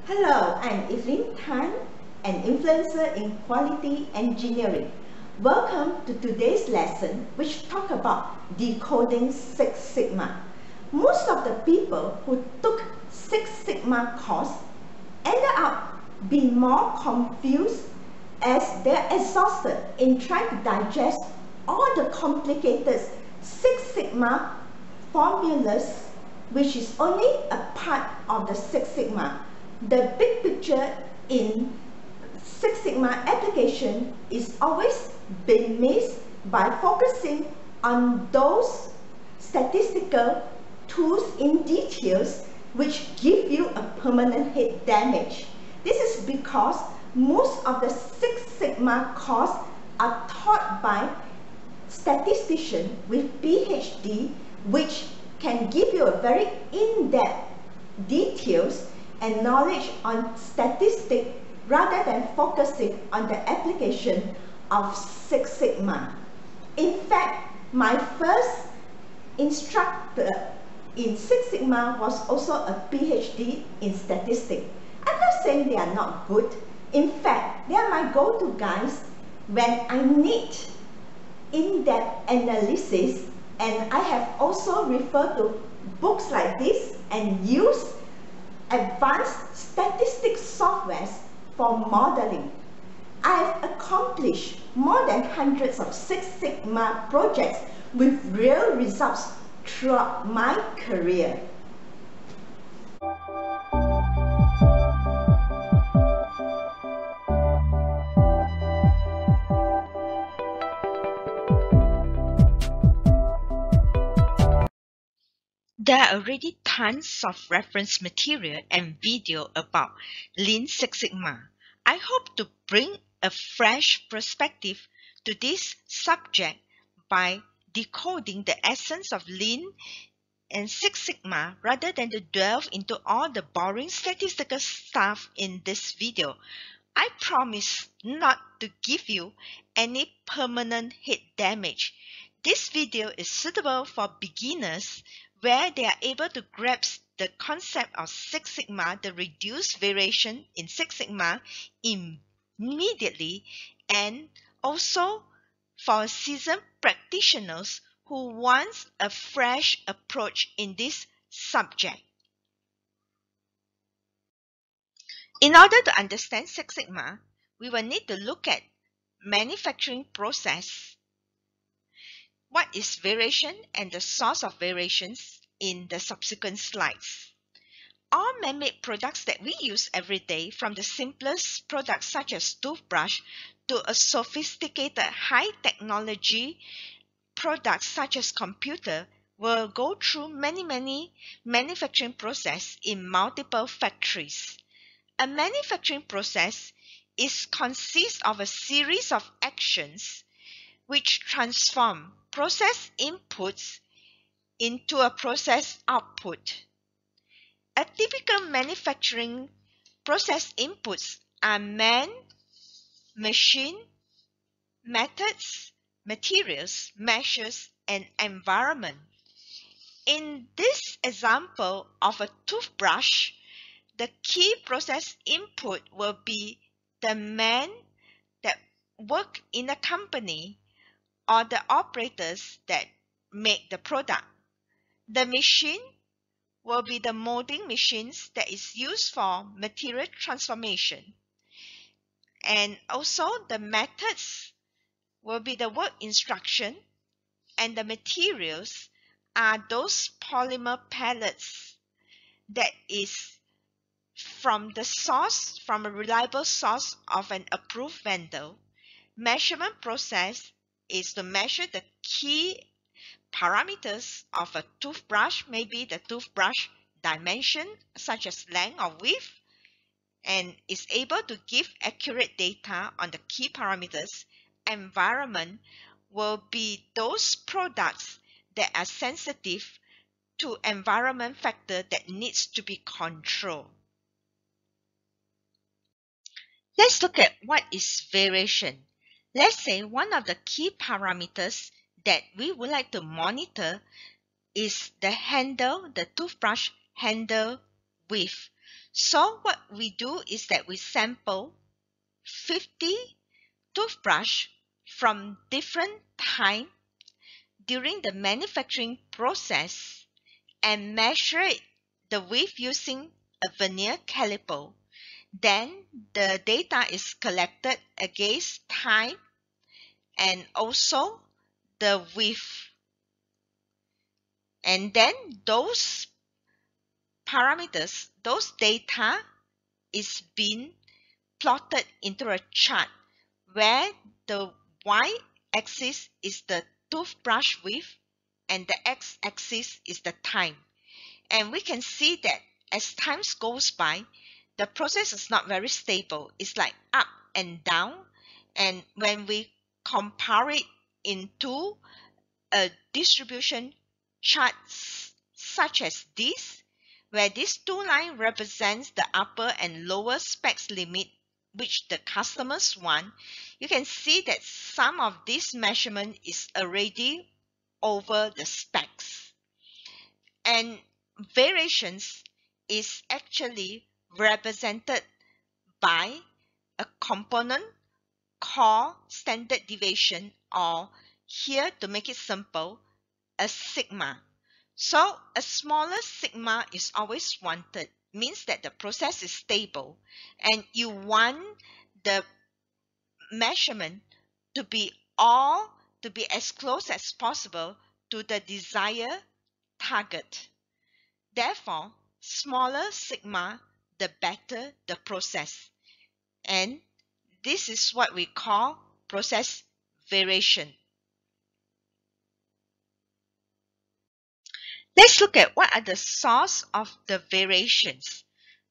Hello, I'm Evelyn Tan, an influencer in quality engineering. Welcome to today's lesson, which talk about decoding Six Sigma. Most of the people who took Six Sigma course ended up being more confused as they're exhausted in trying to digest all the complicated Six Sigma formulas, which is only a part of the Six Sigma. The big picture in Six Sigma application is always been missed by focusing on those statistical tools in details which give you a permanent head damage. This is because most of the Six Sigma course are taught by statisticians with PhD, which can give you a very in-depth details and knowledge on statistics rather than focusing on the application of Six Sigma. In fact, my first instructor in Six Sigma was also a PhD in statistics. I'm not saying they are not good. In fact, they are my go-to guys when I need in-depth analysis, and I have also referred to books like this and used advanced statistics software for modeling. I have accomplished more than hundreds of Six Sigma projects with real results throughout my career. There are already tons of reference material and video about Lean Six Sigma. I hope to bring a fresh perspective to this subject by decoding the essence of Lean and Six Sigma rather than to delve into all the boring statistical stuff in this video. I promise not to give you any permanent head damage. This video is suitable for beginners where they are able to grasp the concept of Six Sigma, the reduced variation in Six Sigma immediately, and also for seasoned practitioners who want a fresh approach in this subject. In order to understand Six Sigma, we will need to look at manufacturing process. What is variation and the source of variations in the subsequent slides. All man-made products that we use every day, from the simplest products such as toothbrush to a sophisticated high-technology products such as computer, will go through many manufacturing processes in multiple factories. A manufacturing process consists of a series of actions which transform process inputs into a process output. A typical manufacturing process inputs are man, machine, methods, materials, measures, and environment. In this example of a toothbrush, the key process input will be the man that work in a company or the operators that make the product. The machine will be the molding machines that is used for material transformation. And also the methods will be the work instruction, and the materials are those polymer pellets that is from a reliable source of an approved vendor. Measurement process is to measure the key parameters of a toothbrush, maybe the toothbrush dimension such as length or width, and is able to give accurate data on the key parameters. Environment will be those products that are sensitive to environment factor that needs to be controlled. Let's look at what is variation. Let's say one of the key parameters that we would like to monitor is the toothbrush handle width. So what we do is that we sample 50 toothbrush from different time during the manufacturing process and measure the width using a vernier caliper. Then the data is collected against time and also the width. And then those parameters, those data is being plotted into a chart where the y-axis is the toothbrush width and the x-axis is the time. And we can see that as time goes by, the process is not very stable. It's like up and down. And when we compare it into a distribution chart such as this, where this two line represents the upper and lower specs limit which the customers want, you can see that some of this measurement is already over the specs. And variations is actually represented by a component called standard deviation, or here to make it simple, a sigma. So a smaller sigma is always wanted, means that the process is stable and you want the measurement to be as close as possible to the desired target. Therefore, smaller sigma, the better the process. And this is what we call process variation. Let's look at what are the source of the variations.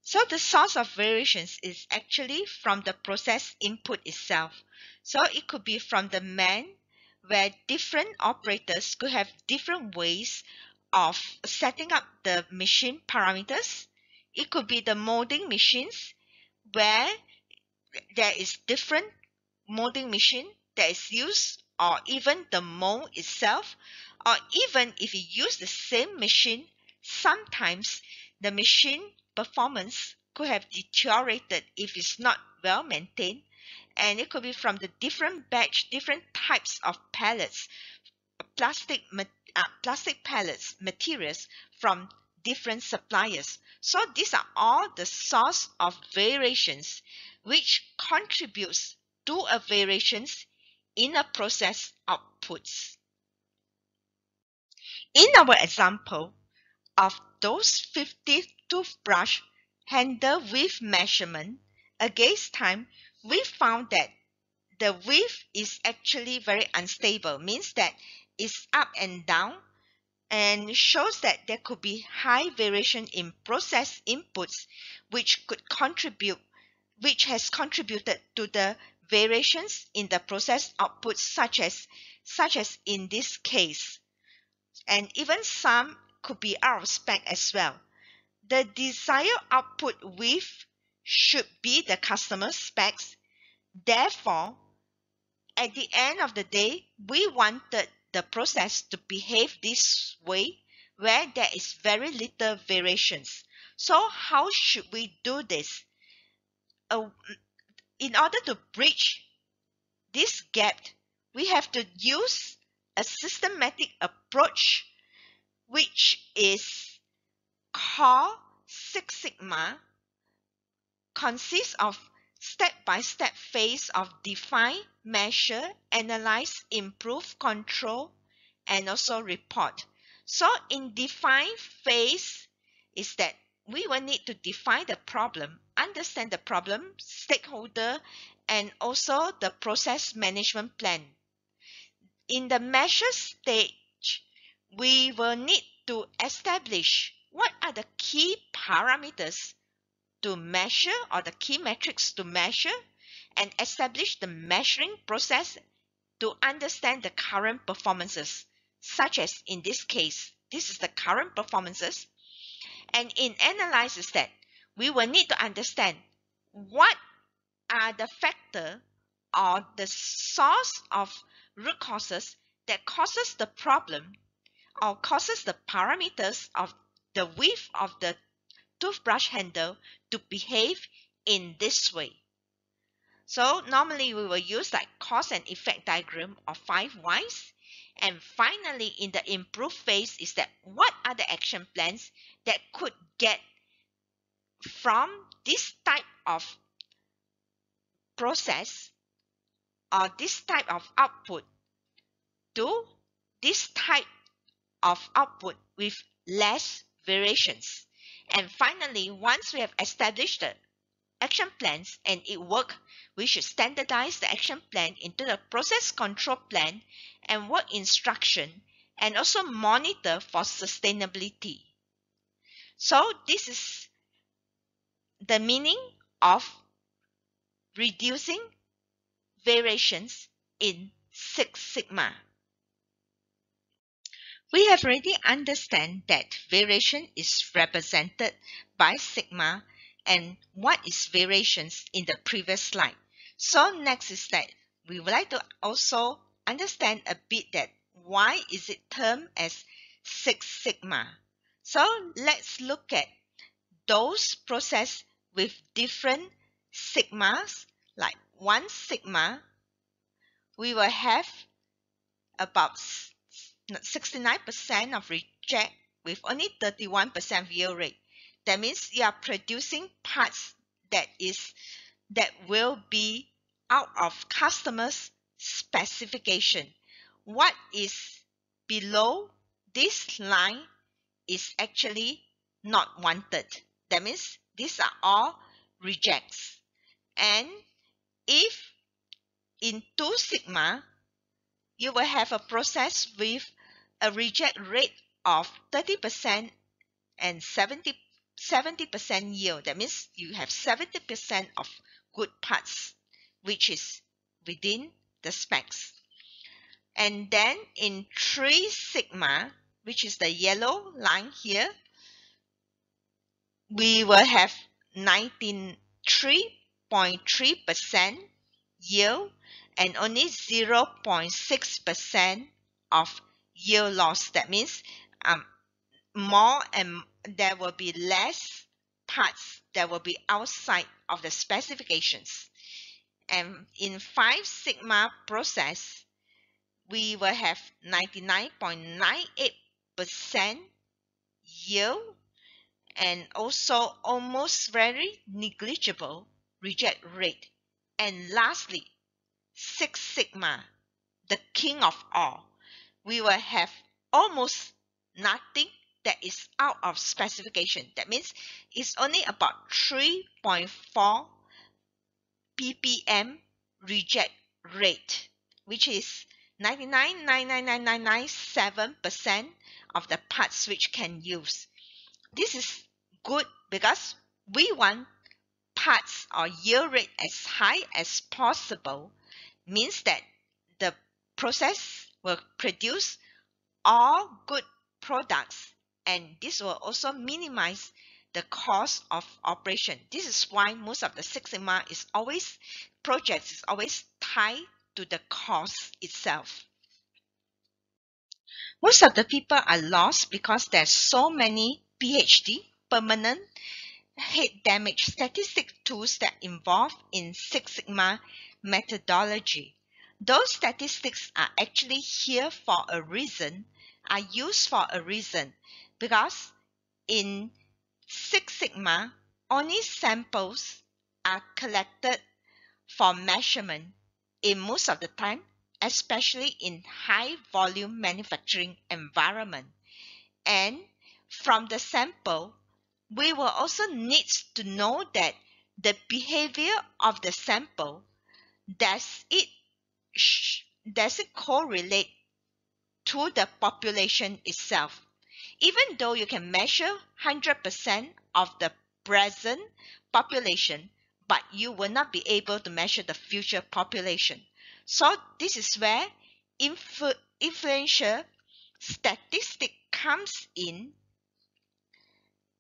So the source of variations is actually from the process input itself. So it could be from the man, where different operators could have different ways of setting up the machine parameters. It could be the molding machines, where there is different molding machine that is used, or even the mold itself, or even if you use the same machine, sometimes the machine performance could have deteriorated if it's not well maintained. And it could be from the different batch, different types of pellets, plastic pellets, materials from different suppliers. So these are all the source of variations which contributes to a variations in a process outputs. In our example of those 50 toothbrush handle width measurement against time, we found that the width is actually very unstable, means that it's up and down, and shows that there could be high variation in process inputs which has contributed to the variations in the process outputs, such as in this case. And even some could be out of spec as well. The desired output width should be the customer's specs. Therefore, at the end of the day, we wanted the process to behave this way, where there is very little variations. So how should we do this? In order to bridge this gap, we have to use a systematic approach, which is called Six Sigma, consists of step-by-step phase of define, measure, analyze, improve, control, and also report. So in define phase is that we will need to define the problem, understand the problem, stakeholder, and also the process management plan. In the measure stage, we will need to establish what are the key parameters to measure, or the key metrics to measure, and establish the measuring process to understand the current performances, such as in this case, this is the current performances. And in analysis that we will need to understand what are the factor or the source of root causes that causes the problem or causes the parameters of the width of the toothbrush handle to behave in this way. So normally we will use like cause and effect diagram of 5 whys. And finally, in the improve phase is that what are the action plans that could get from this type of process or this type of output to this type of output with less variations. And finally, once we have established the action plans and it works, we should standardize the action plan into the process control plan and work instruction and also monitor for sustainability. So this is the meaning of reducing variations in Six Sigma. We have already understand that variation is represented by sigma and what is variations in the previous slide. So next is that we would like to also understand a bit that why is it termed as Six Sigma. So let's look at those process with different sigmas. Like 1 sigma, we will have about 69% of reject with only 31% yield rate. That means you are producing parts that will be out of customers' specification. What is below this line is actually not wanted. That means these are all rejects. And if in 2 sigma, you will have a process with a reject rate of 30% and 70% yield. That means you have 70% of good parts, which is within the specs. And then in 3 sigma, which is the yellow line here, we will have 93.3% yield and only 0.6% of yield loss. That means more and there will be less parts that will be outside of the specifications. And in 5 sigma process, we will have 99.98% yield and also almost very negligible reject rate. And lastly, 6 sigma, the king of all, we will have almost nothing that is out of specification. That means it's only about 3.4 ppm reject rate, which is 99.99997% of the parts which can use. This is good because we want parts or yield rate as high as possible. Means that the process will produce all good products, and this will also minimize the cost of operation. This is why most of the Six Sigma projects is always tied to the cost itself. Most of the people are lost because there's so many PhD, permanent head damage statistic tools that involve in Six Sigma methodology. Those statistics are actually here for a reason, are used for a reason, because in Six Sigma, only samples are collected for measurement in most of the time, especially in high volume manufacturing environment. And from the sample, we will also need to know that the behavior of the sample, does it correlate to the population itself? Even though you can measure 100% of the present population, but you will not be able to measure the future population. So this is where influential statistic comes in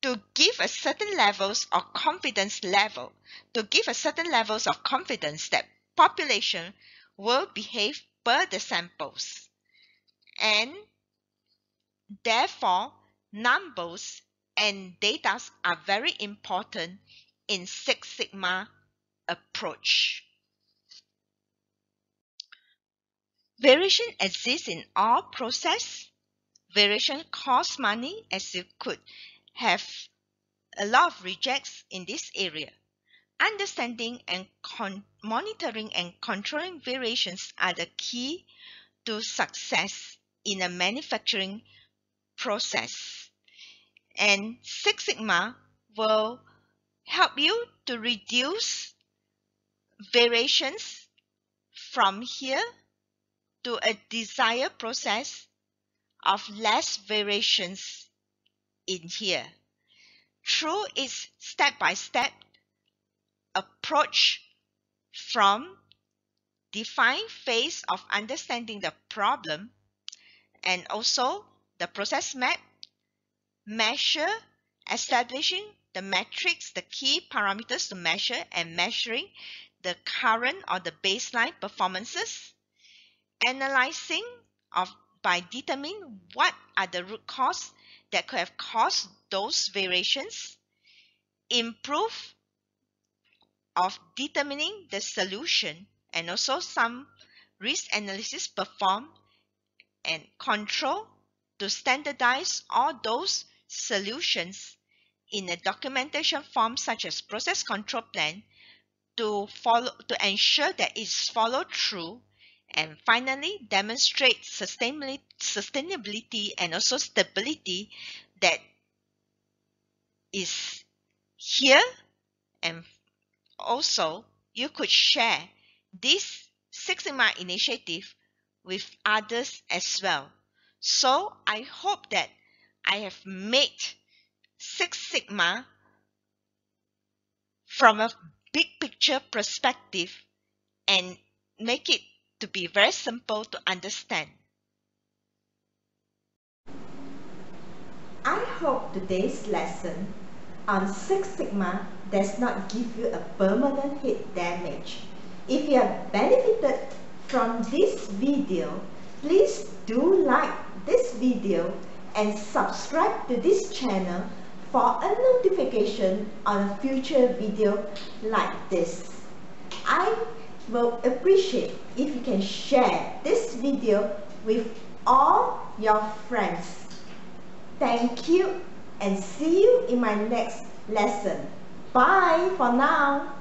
to give a certain levels of confidence level, that population will behave per the samples. And therefore, numbers and data are very important in Six Sigma approach. Variation exists in all process. Variation costs money, as you could have a lot of rejects in this area. Understanding and monitoring and controlling variations are the key to success in a manufacturing process. And Six Sigma will help you to reduce variations from here to a desired process of less variations in here. Through its step-by-step approach from define phase of understanding the problem and also the process map, measure, establishing the metrics, the key parameters to measure and measuring the current or the baseline performances, analyzing by determining what are the root cause that could have caused those variations, improve of determining the solution, and also some risk analysis performed, and control to standardize all those solutions in a documentation form such as process control plan to ensure that it's followed through, and finally demonstrate sustainability and also stability that is here. And also you could share this Six Sigma initiative with others as well. So I hope that I have made Six Sigma from a big picture perspective and make it to be very simple to understand. I hope today's lesson on Six Sigma does not give you a permanent head damage. If you have benefited from this video, please do like this video and subscribe to this channel for a notification on a future video like this. I will appreciate if you can share this video with all your friends. Thank you and see you in my next lesson. Bye for now.